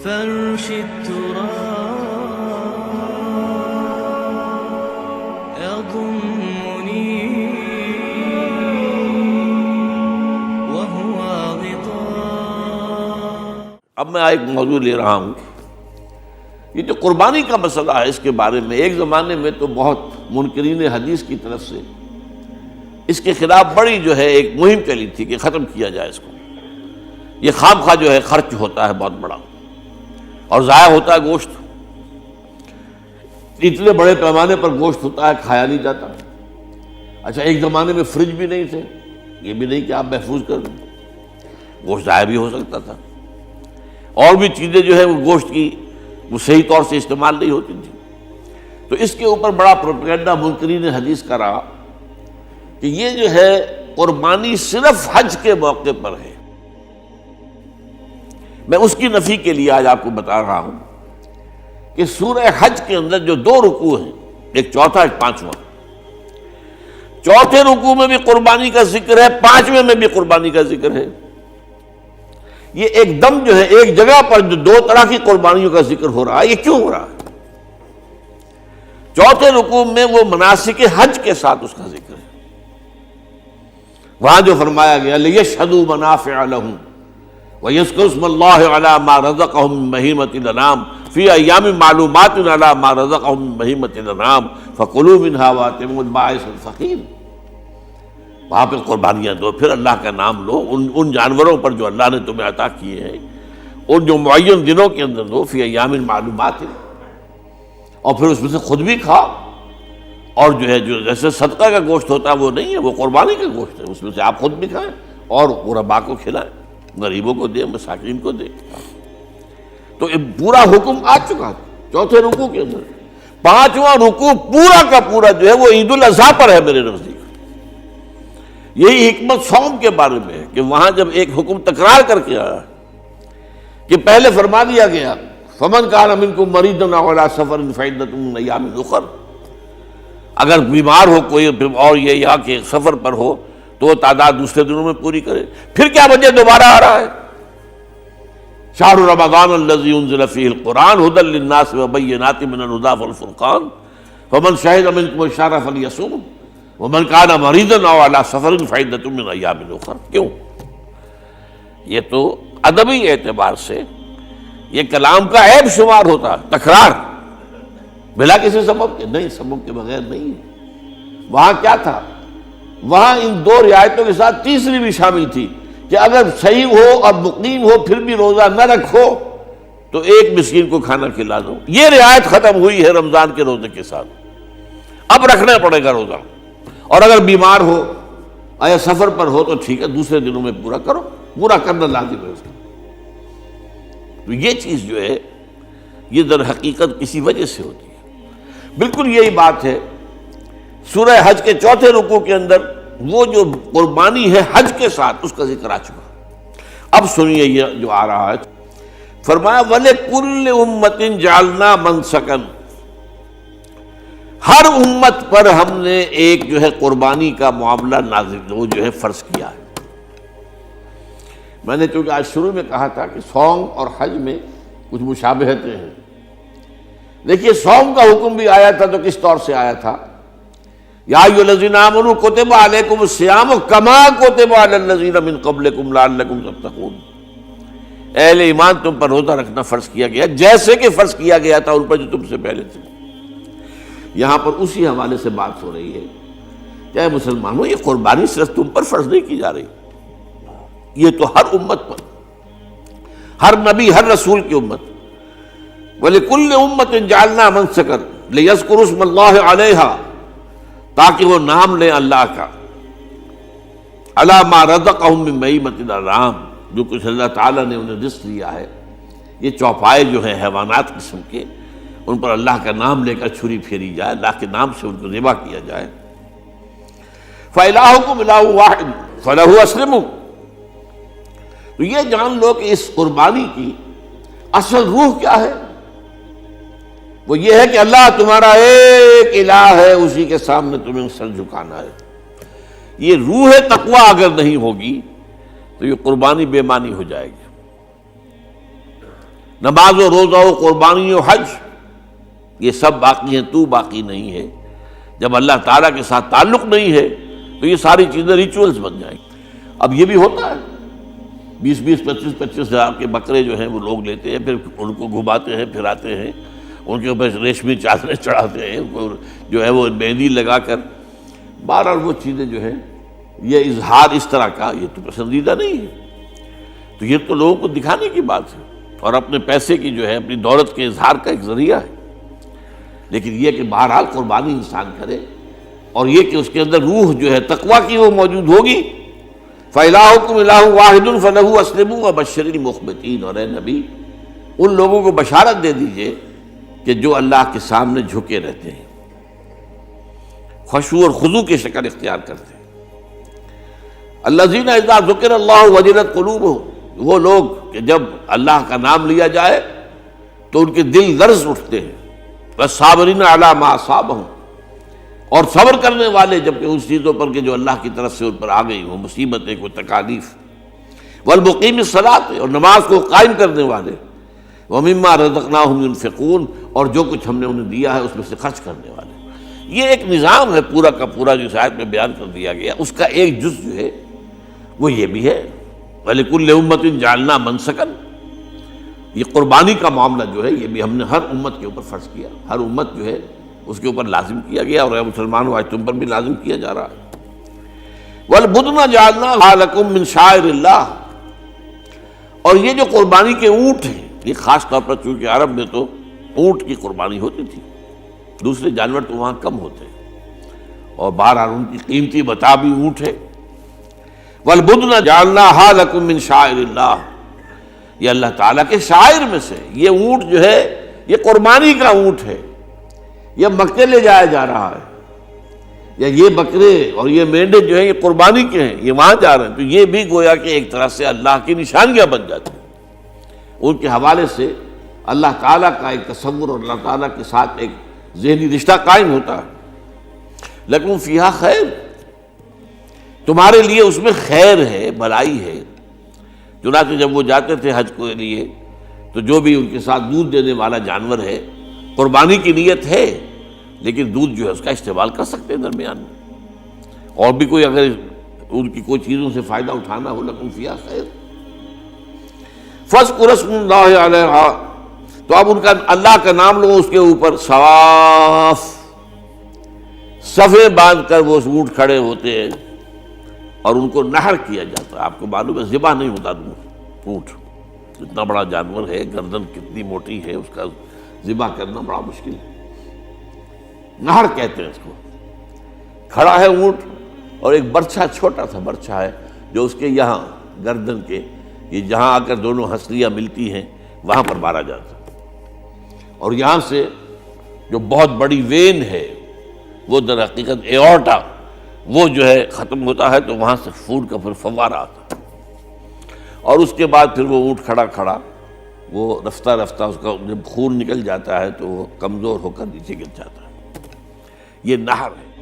فرش التراب يضمني وهو غطاء. اب میں ایک موضوع لے رہا ہوں. یہ جو قربانی کا مسئلہ ہے، اس کے بارے میں ایک زمانے میں تو بہت منکرین حدیث کی طرف سے اس کے خلاف بڑی جو ہے ایک مہم چلی تھی کہ ختم کیا جائے اس کو. یہ خام خواہ جو ہے خرچ ہوتا ہے بہت بڑا اور ضائع ہوتا ہے گوشت. اتنے بڑے پیمانے پر گوشت ہوتا ہے، کھایا نہیں جاتا. اچھا، ایک زمانے میں فریج بھی نہیں تھے، یہ بھی نہیں کہ آپ محفوظ کر دیں، گوشت ضائع بھی ہو سکتا تھا. اور بھی چیزیں جو ہے وہ گوشت کی وہ صحیح طور سے استعمال نہیں ہوتی تھی. تو اس کے اوپر بڑا پروپیگنڈا منکرین حدیث کا رہا کہ یہ جو ہے قربانی صرف حج کے موقع پر ہے. میں اس کی نفی کے لیے آج آپ کو بتا رہا ہوں کہ سورہ حج کے اندر جو دو رکوع ہیں، ایک چوتھا ایک پانچواں، چوتھے رکوع میں بھی قربانی کا ذکر ہے، پانچویں میں بھی قربانی کا ذکر ہے. یہ ایک دم جو ہے ایک جگہ پر جو دو طرح کی قربانیوں کا ذکر ہو رہا ہے، یہ کیوں ہو رہا ہے؟ چوتھے رکوع میں وہ مناسک حج کے ساتھ اس کا ذکر ہے. وہاں جو فرمایا گیا لِيَشْهَدُوا مَنَافِعَ لَهُمْ وَيَذْكُرُوا اسْمَ اللَّهِ عَلَىٰ مَا رَزَقَهُم مِّن بَهِيمَةِ الْأَنْعَامِ فِي أَيَّامٍ مَّعْلُومَاتٍ عَلَىٰ مَا رَزَقَهُم مِّن بَهِيمَةِ الْأَنْعَامِ فَكُلُوا مِنْهَا وَأَطْعِمُوا الْبَائِسَ الْفَقِيرَ. وہاں پہ قربانیاں دو، پھر اللہ کا نام لو ان جانوروں پر جو اللہ نے تمہیں عطا کیے ہیں، ان جو معین دنوں کے اندر دو، فی ایام معلومات، اور پھر اس میں سے خود بھی کھاؤ. اور جو ہے جو جیسے صدقہ کا گوشت ہوتا ہے وہ نہیں ہے، وہ قربانی کا گوشت ہے، اس میں سے آپ خود بھی کھائیں اور غرباء کو کھلائیں، غریبوں کو دیں، مساکین کو دیں. تو یہ پورا حکم آ چکا ہے چوتھے رکوع کے اندر. پانچواں رکوع پورا کا پورا جو ہے وہ عید الاضحیٰ پر ہے میرے نزدیک. یہی حکمت صوم کے بارے میں ہے کہ وہاں جب ایک حکم تکرار کر کے آیا کہ پہلے فرما دیا گیا فَمَنْ كَانَ مِنْكُمْ مَرِيضًا أَوْ عَلَىٰ سَفَرٍ فَعِدَّةٌ مِّنْ أَيَّامٍ أُخَرَ، اگر بیمار ہو کوئی اور یہ یا کہ سفر پر ہو تو وہ تعداد دوسرے دنوں میں پوری کرے. پھر کیا وجہ دوبارہ آ رہا ہے؟ شہر رمضان الذی انزل فیہ القرآن ھدی للناس وبینات من الھدی والفرقان فمن شہد منکم الشہر فلیصمہ ومن کان مریضا او علی سفر فعدۃ من ایام اخر. کیوں؟ یہ تو ادبی اعتبار سے یہ کلام کا عیب شمار ہوتا ہے، تکرار بلا کسی سبب کے. نہیں، سبب کے بغیر نہیں ہے. وہاں کیا تھا؟ وہاں ان دو رعایتوں کے ساتھ تیسری بھی شامل تھی کہ اگر صحیح ہو اور مقیم ہو پھر بھی روزہ نہ رکھو تو ایک مسکین کو کھانا کھلا دو. یہ رعایت ختم ہوئی ہے رمضان کے روزے کے ساتھ. اب رکھنا پڑے گا روزہ، اور اگر بیمار ہو یا سفر پر ہو تو ٹھیک ہے، دوسرے دنوں میں پورا کرو، پورا کرنا لازم ہے اس کا. تو یہ چیز جو ہے یہ در حقیقت کسی وجہ سے ہوتی ہے. بالکل یہی بات ہے سورہ حج کے چوتھے رکوع کے اندر وہ جو قربانی ہے حج کے ساتھ اس کا ذکر آ چکا. اب سنیے یہ جو آ رہا ہے، فرمایا وَلِكُلِّ أُمَّةٍ جَعَلْنَا مَنْسَكًا، ہر امت پر ہم نے ایک جو ہے قربانی کا معاملہ نازل وہ جو ہے فرض کیا ہے. میں نے چونکہ آج شروع میں کہا تھا کہ صوم اور حج میں کچھ مشابہتیں ہیں. دیکھیے صوم کا حکم بھی آیا تھا تو کس طور سے آیا تھا؟ یا ایھا الذین آمنوا کتب علیکم الصیام کما کتب علی الذین من قبلکم لعلکم تتقون. اہل ایمان تم پر روزہ رکھنا فرض کیا گیا جیسے کہ فرض کیا گیا تھا ان پر جو تم سے پہلے تھے. یہاں پر اسی حوالے سے بات ہو رہی ہے کہ اے مسلمانوں، یہ قربانی صرف تم پر فرض نہیں کی جا رہی، یہ تو ہر امت پر، ہر نبی ہر رسول کی امت. وَلِكُلِّ أُمَّةٍ جَعَلْنَا مَنْسَكًا لِيَذْكُرُوا اسْمَ اللَّهِ عَلَيْهَا، تاکہ وہ نام لیں اللہ کا، عَلَىٰ مَا رَزَقَهُم مِّن بَهِیمَةِ الْأَنْعَامِ، جو کچھ اللہ تعالیٰ نے انہیں رزق دیا ہے. یہ چوپائے جو ہیں حیوانات قسم کے، ان پر اللہ کا نام لے کر چھری پھیری جائے، اللہ کے نام سے ان کو ذبح کیا جائے. فَإِلَٰهُكُمْ إِلَٰهٌ وَاحِدٌ فَلَهُ أَسْلِمُوا. تو یہ جان لو کہ اس قربانی کی اصل روح کیا ہے؟ وہ یہ ہے کہ اللہ تمہارا ایک الہ ہے، اسی کے سامنے تمہیں سر جھکانا ہے. یہ روح تقویٰ اگر نہیں ہوگی تو یہ قربانی بے معنی ہو جائے گی. نماز و روزہ و قربانی و حج یہ سب باقی ہیں، تو باقی نہیں ہے۔ جب اللہ تعالیٰ کے ساتھ تعلق نہیں ہے تو یہ ساری چیزیں ریچولز بن جائیں گی۔ اب یہ بھی ہوتا ہے 20-25 ہزار کے بکرے جو ہیں وہ لوگ لیتے ہیں، پھر ان کو گھماتے ہیں، پھراتے ہیں، ان کے اوپر ریشمی چادریں چڑھاتے ہیں، جو ہے وہ مہندی لگا کر، بہرحال وہ چیزیں جو ہیں یہ اظہار اس طرح کا یہ تو پسندیدہ نہیں ہے۔ تو یہ تو لوگوں کو دکھانے کی بات ہے اور اپنے پیسے کی جو ہے اپنی دولت کے اظہار کا ایک ذریعہ ہے، لیکن یہ کہ بہرحال قربانی انسان کرے اور یہ کہ اس کے اندر روح جو ہے تقویٰ کی وہ موجود ہوگی۔ فَإِلَٰهُكُمْ إِلَٰهٌ وَاحِدٌ فَلَهُ أَسْلِمُوا وَبَشِّرِ الْمُخْبِتِينَ، اور اے نبی ان لوگوں کو بشارت دے دیجئے کہ جو اللہ کے سامنے جھکے رہتے ہیں، خشوع اور خضوع کی شکل اختیار کرتے ہیں۔ الذین اذا ذکر اللہ وجلت قلوبہم، وہ لوگ کہ جب اللہ کا نام لیا جائے تو ان کے دل لرز اٹھتے ہیں۔ والصابرین علی ما اصابہم، اور صبر کرنے والے جبکہ اس چیزوں پر کہ جو اللہ کی طرف سے ان پر آ گئی، وہ مصیبتیں، کوئی تکالیف۔ والمقیم الصلاۃ، اور نماز کو قائم کرنے والے۔ ومما رزقناہم ينفقون، اور جو کچھ ہم نے انہیں دیا ہے اس میں سے خرچ کرنے والے۔ یہ ایک نظام ہے پورا کا پورا جو اس آیت میں بیان کر دیا گیا، اس کا ایک جز جو ہے وہ یہ بھی ہے وَلِكُلِّ أُمَّةٍ جَعَلْنَا مَنسَكًا، یہ قربانی کا معاملہ جو ہے یہ بھی ہم نے ہر امت کے اوپر فرض کیا، ہر امت جو ہے اس کے اوپر لازم کیا گیا، اور اے مسلمانوں آج تم پر بھی لازم کیا جا رہا ہے۔ وَالْبُدْنَ جَعَلْنَاهَا لَكُم مِّن شَعَائِرِ اللَّهِ، اور یہ جو قربانی کے اونٹ ہیں، یہ خاص طور پر چونکہ عرب میں تو اونٹ کی قربانی ہوتی تھی، دوسرے جانور تو وہاں کم ہوتے ہیں، اور بہرحال ان کی قیمتی متاع بھی اونٹ ہے۔ وَالْبُدْنَ جَعَلْنَاهَا لَكُم مِّن شَعَائِرِ اللَّهِ، یہ اللہ تعالیٰ کے شاعر میں سے یہ اونٹ جو ہے یہ قربانی کا اونٹ ہے، یہ مکے لے جایا جا رہا ہے، یا یہ بکرے اور یہ مینڈے جو ہیں یہ قربانی کے ہیں، یہ وہاں جا رہے ہیں، تو یہ بھی گویا کہ ایک طرح سے اللہ کی نشانیاں بن جاتی ہیں۔ ان کے حوالے سے اللہ تعالیٰ کا ایک تصور اور اللہ تعالیٰ کے ساتھ ایک ذہنی رشتہ قائم ہوتا ہے۔ لیکن فیہا خیر، تمہارے لیے اس میں خیر ہے، بھلائی ہے۔ چنانچہ جب وہ جاتے تھے حج کے لیے تو جو بھی ان کے ساتھ دودھ دینے والا جانور ہے، قربانی کی نیت ہے لیکن دودھ جو ہے اس کا استعمال کر سکتے ہیں درمیان میں، اور بھی کوئی اگر ان کی کوئی چیزوں سے فائدہ اٹھانا ہو، لکم فیہا خیر۔ فاذکروا اسم اللہ علیہا، تو اب ان کا اللہ کا نام لو اس کے اوپر، صواف، صفیں باندھ کر وہ اونٹ کھڑے ہوتے ہیں اور ان کو نحر کیا جاتا ہے۔ آپ کو معلوم ہے ذبح نہیں ہوتا اونٹ، اتنا بڑا جانور ہے، گردن کتنی موٹی ہے، اس کا ذبح کرنا بڑا مشکل ہے، نحر کہتے ہیں اس کو۔ کھڑا ہے اونٹ اور ایک برچھا، چھوٹا سا برچھا ہے جو اس کے یہاں گردن کے یہ جہاں آ کر دونوں ہنسلیاں ملتی ہیں وہاں پر مارا جاتا ہے، اور یہاں سے جو بہت بڑی وین ہے وہ در حقیقت ایورٹا، وہ جو ہے ختم ہوتا ہے، تو وہاں سے خون کا پھر فوارہ آتا ہے، اور اس کے بعد پھر وہ اونٹ کھڑا کھڑا وہ رفتہ رفتہ اس کا جب خون نکل جاتا ہے تو وہ کمزور ہو کر نیچے گر جاتا ہے۔ یہ نہر ہے۔